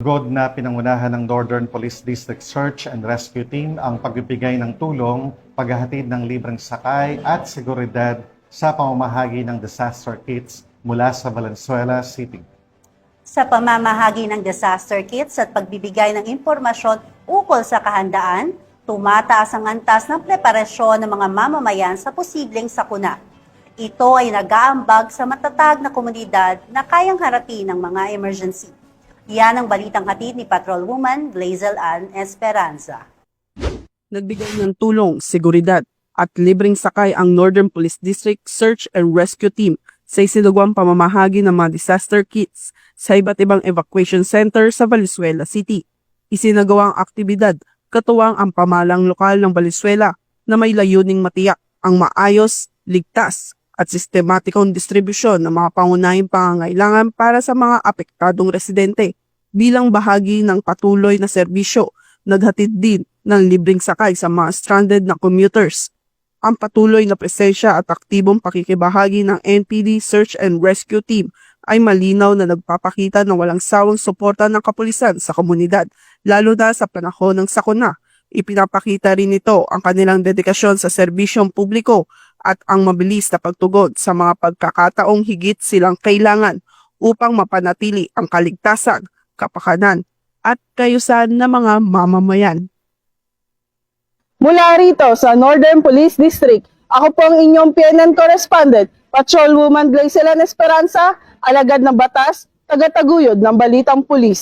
God na pinangunahan ng Northern Police District Search and Rescue Team ang pagbibigay ng tulong, paghahatid ng libreng sakay at seguridad sa pamamahagi ng disaster kits mula sa Valenzuela City. Sa pamamahagi ng disaster kits at pagbibigay ng impormasyon ukol sa kahandaan, tumataas ang antas ng preparasyon ng mga mamamayan sa posibleng sakuna. Ito ay nag-aambag sa matatag na komunidad na kayang harapin ng mga emergency. Yan ang balitang hatid ni Patrolwoman Blazel Ann Esperanza. Nagbigay ng tulong, seguridad at libreng sakay ang Northern Police District Search and Rescue Team sa isinagawang pamamahagi ng mga disaster kits sa iba't ibang evacuation center sa Valenzuela City. Isinagawang aktibidad katuwang ang pamahalang lokal ng Valenzuela na may layuning matiyak ang maayos, ligtas at sistematikong distribusyon ng mga pangunahing pangangailangan para sa mga apektadong residente. Bilang bahagi ng patuloy na serbisyo, naghatid din ng libreng sakay sa mga stranded na commuters. Ang patuloy na presensya at aktibong pakikibahagi ng NPD Search and Rescue Team ay malinaw na nagpapakita ng walang sawang suporta ng kapulisan sa komunidad, lalo na sa panahon ng sakuna. Ipinapakita rin ito ang kanilang dedikasyon sa serbisyong publiko at ang mabilis na pagtugon sa mga pagkakataong higit silang kailangan upang mapanatili ang kaligtasan, kapakanan at kayusan ng mga mamamayan. Mula rito sa Northern Police District, ako po ang inyong PNN correspondent, Patrolwoman Blazel Ann Esperanza, alagad ng batas, tagataguyod ng Balitang Pulis.